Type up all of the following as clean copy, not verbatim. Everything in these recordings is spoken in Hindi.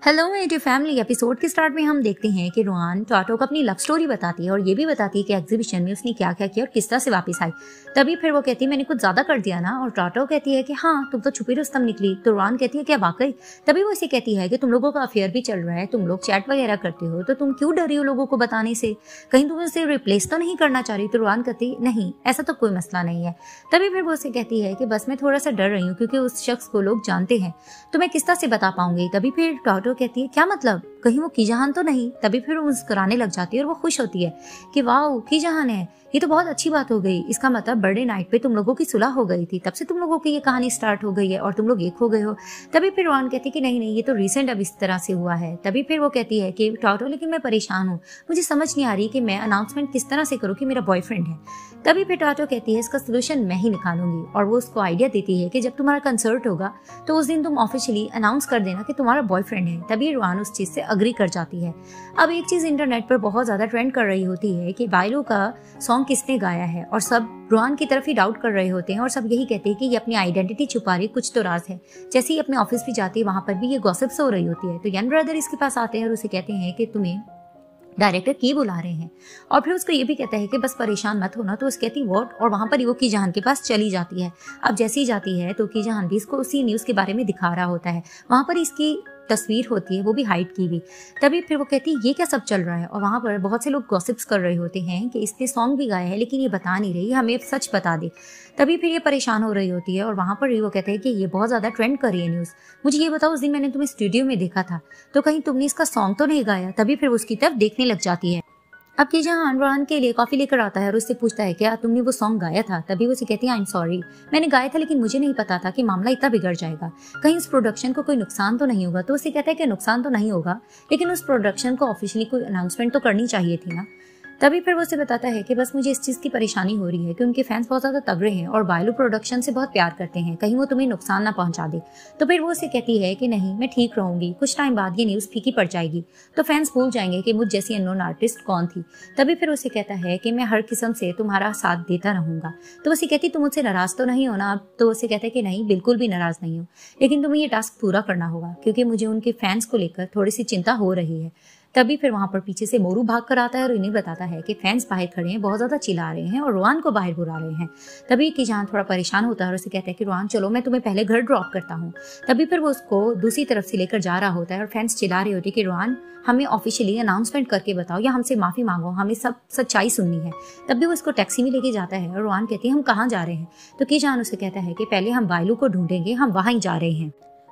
हेलो मेरी फैमिली। एपिसोड के स्टार्ट में हम देखते हैं कि रोहान टाटो को अपनी लव स्टोरी बताती है और ये भी बताती है कि एग्जीबिशन में उसने क्या क्या किया और किस तरह से वापस आई। तभी फिर वो कहती है मैंने कुछ ज्यादा कर दिया ना, और टाटो कहती है कि हाँ तुम तो छुपी रुस्तम निकली। तो रोहान कहती है क्या वाकई? तभी वो इसे कहती है कि तुम लोगों का अफेयर भी चल रहा है, तुम लोग चैट वगैरह करते हो, तो तुम क्यों डरी हो लोगों को बताने से? कहीं तुम उसे रिप्लेस तो नहीं करना चाह रही? तो रोहान कहती नहीं, ऐसा तो कोई मसला नहीं है। तभी फिर वो उसे कहती है कि बस मैं थोड़ा सा डर रही हूँ क्योंकि उस शख्स को लोग जानते हैं, तो मैं किस तरह से बता पाऊंगी। तभी फिर टाटो कहती है क्या मतलब, कहीं वो की जहान तो नहीं? तभी फिर वो मुस्कुराने लग जाती है और वो खुश होती है कि वाह की जहान है, ये तो बहुत अच्छी बात हो गई। इसका मतलब बर्थडे नाइट पे तुम लोगों की सुलह हो गई थी, तब से तुम लोगों की ये कहानी स्टार्ट हो गई है और तुम लोग एक हो गए हो। तभी फिर रोहान कहती है कि नहीं ये तो रिसेंट अब इस तरह से हुआ है। तभी फिर वो कहती है कि टाटो लेकिन मैं परेशान हूँ, मुझे समझ नहीं आ रही कि मैं अनाउंसमेंट किस तरह से करूँ कि मेरा बॉयफ्रेंड है। तभी फिर टाटो कहती है इसका सोल्यूशन मैं ही निकालूंगी, और वो उसको आइडिया देती है कि जब तुम्हारा कंसर्ट होगा तो उस दिन तुम ऑफिशियली अनाउंस कर देना कि तुम्हारा बॉयफ्रेंड है। तभी रोहान उस चीज से अग्री कर जाती है। अब एक चीज इंटरनेट पर बहुत ज्यादा ट्रेंड कर रही होती है कि बाइलो का सॉन्ग किसने गाया है, और सब रोहान की तरफ ही डाउट कर रहे होते हैं और सब यही कहते हैं कि ये अपनी आइडेंटिटी छुपा रही, कुछ तो राज है। जैसे ही अपने ऑफिस भी जाती है वहां पर भी ये गॉसिप्स हो रही होती है। तो यंग ब्रदर इसके पास आते हैं और उसे कहते हैं कि तुम्हें डायरेक्टर की बुला रहे हैं, और फिर उसको ये भी कहता है कि बस परेशान मत होना। तो उस कहती व्हाट, और वहां पर वो की जहान के पास चली जाती है। अब जैसे ही जाती है तो की जहान भी इसको उसी न्यूज के बारे में दिखा रहा होता है, वहां पर इसकी तस्वीर होती है वो भी हाइड की हुई। तभी फिर वो कहती है ये क्या सब चल रहा है, और वहां पर बहुत से लोग गॉसिप्स कर रहे होते हैं कि इसने सॉन्ग भी गाया है लेकिन ये बता नहीं रही, हमें सच बता दे। तभी फिर ये परेशान हो रही होती है और वहां पर वो कहते हैं कि ये बहुत ज्यादा ट्रेंड कर रही है न्यूज, मुझे ये बताओ उस दिन मैंने तुम्हें स्टूडियो में देखा था, तो कहीं तुमने इसका सॉन्ग तो नहीं गाया? तभी फिर उसकी तरफ देखने लग जाती है। अब की जहान रोहान के लिए कॉफी लेकर आता है और उससे पूछता है क्या तुमने वो सॉन्ग गाया था? तभी वो उसे कहती है आई एम सॉरी, मैंने गाया था लेकिन मुझे नहीं पता था कि मामला इतना बिगड़ जाएगा, कहीं उस प्रोडक्शन को कोई नुकसान तो नहीं होगा। तो उसे कहता है कि नुकसान तो नहीं होगा, लेकिन उस प्रोडक्शन को ऑफिशियली कोई अनाउंसमेंट तो करनी चाहिए थी ना। तभी फिर वो उसे बताता है कि बस मुझे इस चीज की परेशानी हो रही है कि उनके फैंस बहुत ज्यादा तगड़े हैं और बायलू प्रोडक्शन से बहुत प्यार करते हैं, कहीं वो तुम्हें नुकसान ना पहुंचा दे। तो फिर वो उसे कहती है कि नहीं मैं ठीक रहूंगी, कुछ टाइम बाद ये न्यूज फीकी पड़ जाएगी तो फैंस भूल जाएंगे कि मुझ जैसी अननोन आर्टिस्ट कौन थी। तभी फिर उसे कहता है कि मैं हर किस्म से तुम्हारा साथ देता रहूंगा। तो उसे कहती तुम मुझसे नाराज तो नहीं हो ना? तो उसे कहता है कि नहीं बिल्कुल भी नाराज नहीं हो, लेकिन तुम्हें ये टास्क पूरा करना होगा क्योंकि मुझे उनके फैंस को लेकर थोड़ी सी चिंता हो रही है। तभी फिर वहां पर पीछे से मोरू भाग कर आता है और इन्हें बताता है कि फैंस बाहर खड़े हैं, बहुत ज्यादा चिल्ला रहे हैं और रोहान को बाहर बुला रहे हैं। तभी की जहान थोड़ा परेशान होता है और उसे कहता है कि रोहान चलो मैं तुम्हें पहले घर ड्रॉप करता हूँ। तभी फिर वो उसको दूसरी तरफ से लेकर जा रहा होता है और फैंस चिल्ला रहे होते हैं कि रोहान हमें ऑफिशियली अनाउंसमेंट करके बताओ या हमसे माफी मांगो, हमें सब सच्चाई सुननी है। तभी वो उसको टैक्सी में लेके जाता है और रोहान कहती है हम कहाँ जा रहे हैं? तो की जहान उसे कहता है कि पहले हम बायलू को ढूंढेंगे, हम वहां ही जा रहे हैं।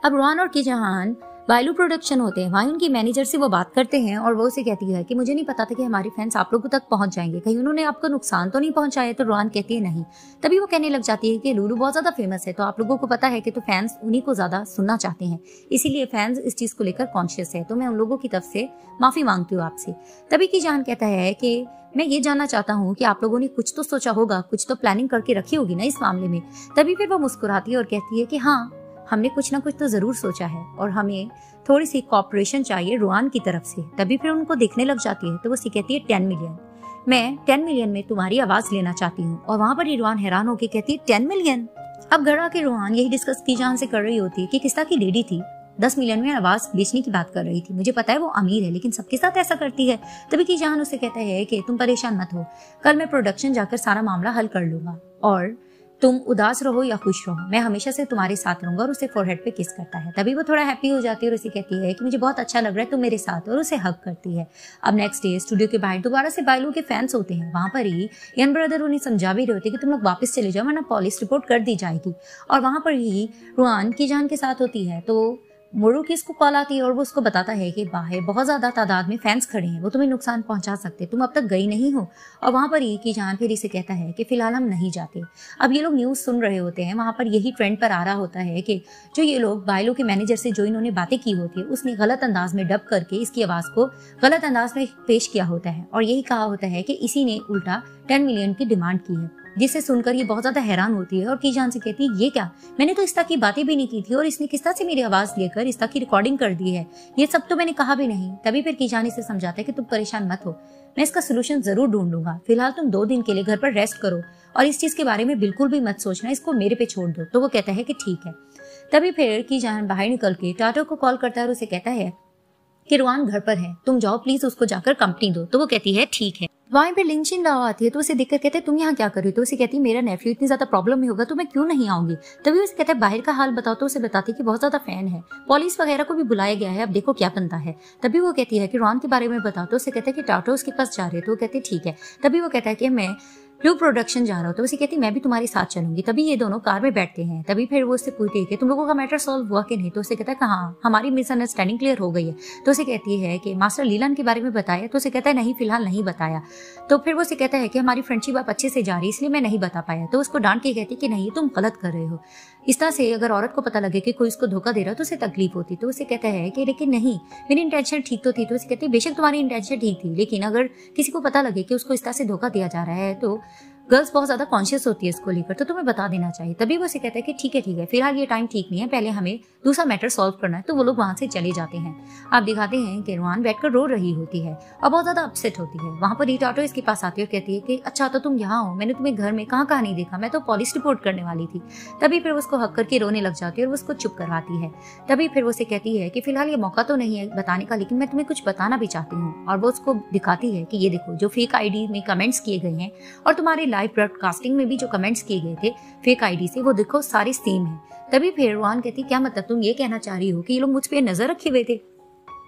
अब रोहान और की जहान बायलू प्रोडक्शन होते हैं, वहीं उनकी मैनेजर से वो बात करते हैं और वो उसे कहती है कि मुझे नहीं पता था कि हमारे फैंस आप लोगों तक पहुंच जाएंगे, कहीं उन्होंने आपको नुकसान तो नहीं पहुंचाया? तो रोहान कहती है नहीं। तभी वो कहने लग जाती है कि लूलू बहुत ज्यादा फेमस है, तो आप लोगों को पता है कि तो फैंस उन्हीं को ज्यादा सुनना चाहते हैं, इसीलिए फैंस इस चीज को लेकर कॉन्शियस है, तो मैं उन लोगों की तरफ से माफी मांगती हूँ आपसे। तभी की जान कहता है कि मैं ये जानना चाहता हूँ कि आप लोगों ने कुछ तो सोचा होगा, कुछ तो प्लानिंग करके रखी होगी ना इस मामले में। तभी फिर वो मुस्कुराती है और कहती है कि हाँ हमने कुछ ना कुछ तो जरूर सोचा है और हमें थोड़ी सी कॉपरेशन चाहिए रोहान की तरफ से। तभी फिर उनको देखने लग जाती है तो वो कहती है 10 मिलियन, मैं 10 मिलियन में तुम्हारी आवाज लेना चाहती हूँ। और वहां पर ही रोहान हैरान होकर कहती है 10 मिलियन? अब घर आके रोहान यही डिस्कस की जान से कर रही होती है कि किस तरह की लेडी थी, 10 मिलियन में आवाज बेचने की बात कर रही थी, मुझे पता है वो अमीर है लेकिन सबके साथ ऐसा करती है। तभी की जहान उसे कहता है कि तुम परेशान मत हो, कल मैं प्रोडक्शन जाकर सारा मामला हल कर लूंगा और तुम उदास रहो या खुश रहो, मैं हमेशा से तुम्हारे साथ रहूंगा। और उसे फोरहेड पे किस करता है। तभी वो थोड़ा हैप्पी हो जाती है और उसे कहती है कि मुझे बहुत अच्छा लग रहा है तुम मेरे साथ, और उसे हग करती है। अब नेक्स्ट डे स्टूडियो के बाहर दोबारा से बायलू के फैंस होते हैं, वहां पर ही यंग ब्रदर उन्हें समझा भी रहे होते कि तुम लोग वापस चले जाओ वरना पुलिस रिपोर्ट कर दी जाएगी। और वहां पर ही रोहान की जान के साथ होती है तो मोरू की इसको कॉल आती है और वो उसको बताता है कि बाहर बहुत ज्यादा तादाद में फैंस खड़े हैं, वो तुम्हें नुकसान पहुंचा सकते, तुम अब तक गई नहीं हो। और वहां पर ही की जान फिर इसे कहता है कि फिलहाल हम नहीं जाते। अब ये लोग न्यूज सुन रहे होते हैं, वहां पर यही ट्रेंड पर आ रहा होता है कि जो ये लोग बायलो के मैनेजर से जो इन्होंने बातें की होती है उसने गलत अंदाज में डब करके इसकी आवाज को गलत अंदाज में पेश किया होता है और यही कहा होता है कि इसी ने उल्टा 10 मिलियन की डिमांड की है, जिसे सुनकर ये बहुत ज्यादा हैरान होती है और की जान से कहती है ये क्या, मैंने तो इस तरह की बातें भी नहीं की थी और इसने किस तरह से मेरी आवाज लेकर इस तरह की रिकॉर्डिंग कर दी है, ये सब तो मैंने कहा भी नहीं। तभी फिर की जान इसे समझाता है कि तुम परेशान मत हो, मैं इसका सोल्यूशन जरूर ढूंढ लूंगा, फिलहाल तुम 2 दिन के लिए घर पर रेस्ट करो और इस चीज के बारे में बिल्कुल भी मत सोचना, इसको मेरे पे छोड़ दो। तो वो कहता है कि ठीक है। तभी फिर की जान बाहर निकल के टाटो को कॉल करता है और उसे कहता है कि रुआन घर पर है, तुम जाओ प्लीज उसको जाकर कंपनी दो। तो वो कहती है ठीक है। वहीं पे लिंचिन लाओ आती है तो उसे देखकर कहते हैं तुम यहाँ क्या कर रही हो। तो उसे कहती है मेरा नेफ्यू इतनी ज्यादा प्रॉब्लम में होगा तो मैं क्यों नहीं आऊंगी। तभी उसे कहते हैं बाहर का हाल बताओ। तो उसे बताती है कि बहुत ज्यादा फैन है, पुलिस वगैरह को भी बुलाया गया है, अब देखो क्या बनता है। तभी वो कहती है कि रुआन के बारे में बताओ। तो उसे कहते हैं कि टाटो उसके पास जा रहे हैं। तो वो कहते हैं ठीक है। तभी वो कहता है कि मैं ब्लू प्रोडक्शन जा रहा हूँ। तो उसे कहती मैं भी तुम्हारे साथ चलूंगी। तभी ये दोनों कार में बैठते हैं। तभी फिर वो उससे पूछती है कि तुम लोगों का मैटर सॉल्व हुआ कि नहीं। तो उसे कहता है कि हाँ हमारी मिसअंडरस्टैंडिंग क्लियर हो गई है। तो उसे कहती है कि मास्टर लीलन के बारे में बताया। तो उसे कहता है नहीं फिलहाल नहीं बताया। तो फिर वो उसे कहता है कि हमारी फ्रेंडशिप आप अच्छे से जा रही है इसलिए मैं नहीं बता पाया। तो उसको डांट के कहती कि नहीं तुम गलत कर रहे हो। इस तरह से अगर औरत को पता लगे कि कोई उसको धोखा दे रहा है तो उसे तकलीफ होती। तो उसे कहता है कि लेकिन नहीं मेरी इंटेंशन ठीक तो थी। तो उसे कहती है बेशक तुम्हारी इंटेंशन ठीक थी लेकिन अगर किसी को पता लगे कि उसको इस तरह से धोखा दिया जा रहा है तो गर्ल्स बहुत ज्यादा कॉन्शियस होती है इसको लेकर, तो तुम्हें बता देना चाहिए। तभी वो उसे कहता है कि ठीक है फिलहाल ये टाइम ठीक नहीं है, पहले हमें दूसरा मैटर सॉल्व करना है। तो वो लोग वहां से चले जाते हैं। आप दिखाते हैं कि रुआन बैठकर रो रही होती है और बहुत ज्यादा अपसेट होती है। वहां पर टाटो इसके पास आती है और कहती है कि अच्छा तो तुम यहाँ हो, मैंने तुम्हें घर में कहाँ नहीं देखा, मैं तो पुलिस रिपोर्ट करने वाली थी। तभी फिर उसको हक करके रोने लग जाती है और उसको चुप करवाती है। तभी फिर वो उसे कहती है कि फिलहाल ये मौका तो नहीं है बताने का लेकिन मैं तुम्हें कुछ बताना भी चाहती हूँ। और वो उसको दिखाती है कि ये देखो जो फेक आईडी में कमेंट्स किए गए हैं और तुम्हारे लाइव ब्रॉडकास्टिंग में भी जो कमेंट्स किए गए थे फेक आईडी से वो देखो सारे सेम है। तभी फिर रुआन कहती क्या मतलब तुम ये कहना चाह रही हो कि ये लोग मुझ पे नजर रखे हुए थे।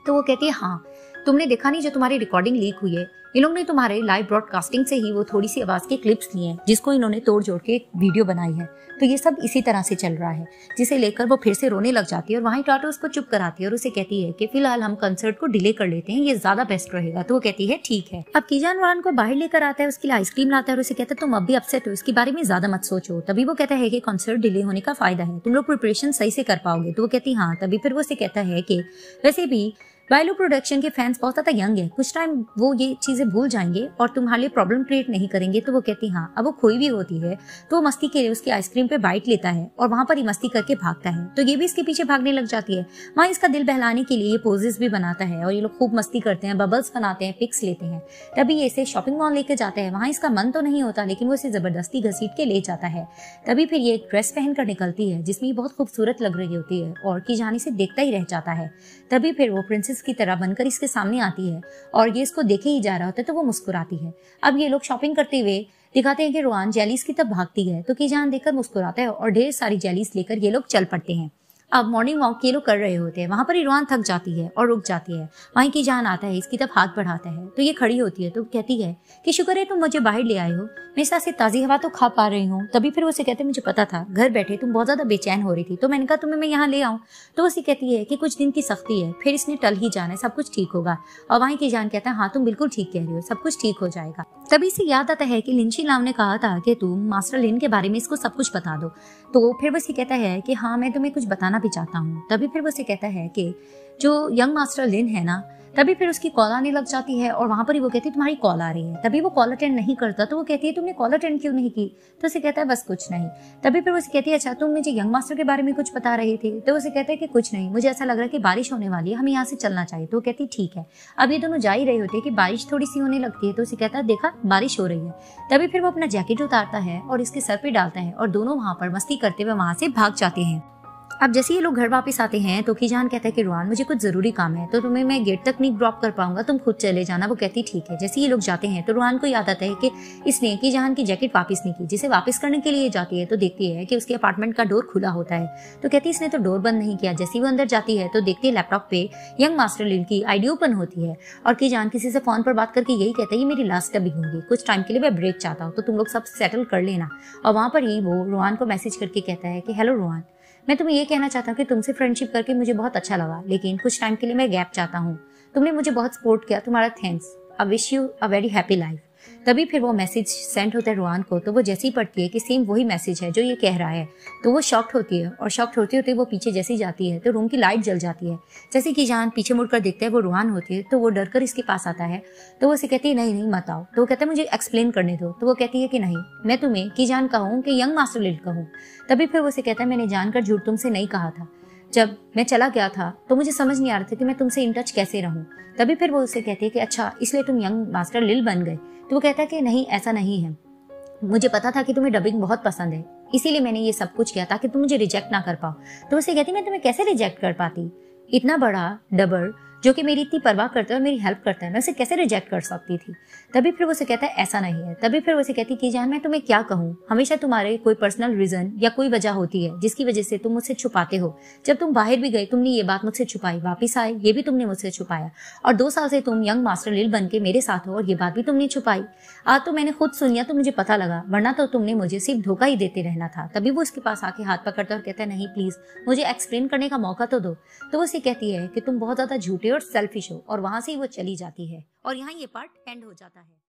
तो वो कहती है हाँ तुमने देखा नहीं जो तुम्हारी रिकॉर्डिंग लीक हुई है, इन लोगों ने तुम्हारे लाइव ब्रॉडकास्टिंग से ही वो थोड़ी सी आवाज के क्लिप्स लिए हैं जिसको इन्होंने तोड़ जोड़ के वीडियो बनाई है। तो ये सब इसी तरह से चल रहा है, जिसे लेकर वो फिर से रोने लग जाती है और वहीं टाटो उसको चुप कराती है और उसे कहती है कि फिलहाल हम कंसर्ट को डिले कर लेते हैं, ये ज्यादा बेस्ट रहेगा। तो वो कहती है ठीक है। अब कीजान रुआन को बाहर लेकर आता है, उसके लिए आइसक्रीम लाता है और उसे कहता है तुम अब भी अपसेट हो, इसके बारे में ज्यादा मत सोचो। तभी वो कहता है कि कंसर्ट डिले होने का फायदा है, तुम लोग प्रिपरेशन सही से कर पाओगे। तो वो कहती हाँ। तभी फिर वो उसे कहता है कि वैसे भी वाइलो प्रोडक्शन के फैंस बहुत ज्यादा यंग है, कुछ टाइम वो ये चीजें भूल जाएंगे और तुम्हारे लिए प्रॉब्लम क्रिएट नहीं करेंगे। तो वो कहती हाँ। अब वो खोई भी होती है तो वो मस्ती के लिए उसकी आइसक्रीम पे बाइट लेता है और वहां पर ही मस्ती करके भागता है। तो ये भी इसके पीछे भागने लग जाती है। वहां इसका दिल बहलाने के लिए ये पोजेस भी बनाता है और ये लोग खूब मस्ती करते हैं, बबल्स बनाते हैं, पिक्स लेते हैं। तभी ये इसे शॉपिंग मॉल लेके जाता है। वहां इसका मन तो नहीं होता लेकिन वो इसे जबरदस्ती घसीट के ले जाता है। तभी फिर ये एक ड्रेस पहनकर निकलती है जिसमें बहुत खूबसूरत लग रही होती है और की जानी से देखता ही रह जाता है। तभी फिर वो प्रिंसेस की तरह बनकर इसके सामने आती है और ये इसको देखे ही जा रहा होता है तो वो मुस्कुराती है। अब ये लोग शॉपिंग करते हुए दिखाते हैं कि रुआन जेलीज की तरफ भागती है तो कीजान देखकर मुस्कुराता है और ढेर सारी जेलीज लेकर ये लोग चल पड़ते हैं। अब मॉर्निंग वॉक ये लोग कर रहे होते हैं, वहां पर रुआन थक जाती है और रुक जाती है। वहीं की जान आता है, इसकी तरफ हाथ बढ़ाता है तो ये खड़ी होती है तो कहती है कि शुक्र है तुम मुझे बाहर ले आए हो, मैं इस तरह से ताजी हवा तो खा पा रही हूँ। तभी फिर उसे कहते मुझे पता था घर बैठे तुम बहुत ज्यादा बेचैन हो रही थी तो मैंने कहा तुम्हें मैं यहाँ ले आऊँ। तो उसे कहती है कि कुछ दिन की सख्ती है फिर इसने टल ही जाना है, सब कुछ ठीक होगा। और वहीं की जान कहता है हाँ तुम बिल्कुल ठीक कह रही हो, सब कुछ ठीक हो जाएगा। तभी से याद आता है कि लिंची लाव ने कहा था कि तुम मास्टर लिन के बारे में इसको सब कुछ बता दो। तो फिर वो इसे कहता है कि हाँ मैं तुम्हें कुछ बताना भी चाहता हूँ। तभी फिर वो इसे कहता है कि जो यंग मास्टर लिन है ना, तभी फिर उसकी कॉल आने लग जाती है और वहां पर ही वो कहती है तुम्हारी कॉल आ रही है। तभी वो कॉल अटेंड नहीं करता तो वो कहती है तुमने कॉल अटेंड क्यों नहीं की। तो उसे कहता है बस कुछ नहीं। तभी फिर वो उसे कहती है अच्छा तुम मुझे यंग मास्टर के बारे में कुछ बता रहे थे। तो उसे कहता है कि कुछ नहीं, मुझे ऐसा लग रहा है कि बारिश होने वाली है, हमें यहाँ से चलना चाहिए। तो वो कहती है ठीक है। अब ये दोनों जा ही रहे होते हैं कि बारिश थोड़ी सी होने लगती है तो उसे कहता है देखा बारिश हो रही है। तभी फिर वो अपना जैकेट उतारता है और इसके सर पे डालता है और दोनों वहां पर मस्ती करते हुए वहां से भाग जाते हैं। अब जैसे ये लोग घर वापस आते हैं तो कीजान कहता है कि रुआन मुझे कुछ जरूरी काम है तो तुम्हें मैं गेट तक नहीं ड्रॉप कर पाऊंगा, तुम खुद चले जाना। वो कहती ठीक है। जैसे ये लोग जाते हैं तो रुआन को याद आता है कि इसने कीजान की जैकेट वापस नहीं की। जिसे वापस करने के लिए जाती है तो देखती है कि उसके अपार्टमेंट का डोर खुला होता है तो कहती है इसने तो डोर बंद नहीं किया। जैसे वो अंदर जाती है तो देखती है लैपटॉप पे यंग मास्टर लिन की आईडी ओपन होती है और कीजान किसी से फोन पर बात करके यही कहता है ये मेरी लास्ट डबिंग होगी, कुछ टाइम के लिए मैं ब्रेक चाहता हूँ तो तुम लोग सब सेटल कर लेना। और वहां पर ही वो रुआन को मैसेज करके कहता है कि हेलो रुआन, मैं तुम्हें ये कहना चाहता हूँ कि तुमसे फ्रेंडशिप करके मुझे बहुत अच्छा लगा लेकिन कुछ टाइम के लिए मैं गैप चाहता हूँ। तुमने मुझे बहुत सपोर्ट किया, तुम्हारा thanks. I wish you a very happy life. तभी फिर वो मैसेज सेंड होता है रुआन को तो वो जैसे ही पढ़ती है कि सेम वही मैसेज है जो ये कह रहा है तो वो शॉक्ड होती है और शॉक्ड होते होते वो पीछे जैसे ही जाती है तो रूम की लाइट जल जाती है। जैसे कि जान पीछे मुड़कर देखता है वो रुआन होती है तो वो डर कर इसके पास आता है तो वो उसे कहती है नहीं मत आओ। तो वो कहता है मुझे एक्सप्लेन करने दो। तो वो कहती है कि नहीं, मैं तुम्हें की जान कहूँ कि यंग मास्टर लिन कहूँ। तभी फिर वो उसे कहता है मैंने जानकर झूठ तुमसे नहीं कहा था, जब मैं चला गया था तो मुझे समझ नहीं आ रहा था कि मैं तुमसे इन टच कैसे रहूं। तभी फिर वो उसे कहती है कि अच्छा इसलिए तुम यंग मास्टर लिल बन गए। तो वो कहता है कि नहीं ऐसा नहीं है, मुझे पता था कि तुम्हें डबिंग बहुत पसंद है इसीलिए मैंने ये सब कुछ किया ताकि तुम मुझे रिजेक्ट ना कर पाओ। तो उसे कहती मैं तुम्हें कैसे रिजेक्ट कर पाती, इतना बड़ा डबर जो कि मेरी इतनी परवाह करता है और मेरी हेल्प करता है, मैं उसे कैसे रिजेक्ट कर सकती थी। तभी फिर वो उसे कहता है ऐसा नहीं है। तभी फिर वो उसे कहती कि जान मैं तुम्हें क्या कहूँ, हमेशा तुम्हारे कोई पर्सनल रीजन या कोई वजह होती है जिसकी वजह से तुम मुझसे छुपाते हो। जब तुम बाहर भी गए तुमने ये बात मुझसे छुपाई, वापिस आए ये भी तुमने मुझसे छुपाया, और 2 साल से तुम यंग मास्टर लिल बन के मेरे साथ हो और ये बात भी तुमने छुपाई। आज तो मैंने खुद सुनिया तो मुझे पता लगा, वरना तो तुमने मुझे सिर्फ धोखा ही देते रहना था। तभी वो उसके पास आके हाथ पकड़ता और कहता है नहीं प्लीज मुझे एक्सप्लेन करने का मौका तो दो। तो वो उसे कहती है कि तुम बहुत ज्यादा झूठे और सेल्फिश हो, और वहां से ही वो चली जाती है और यहाँ ये पार्ट एंड हो जाता है।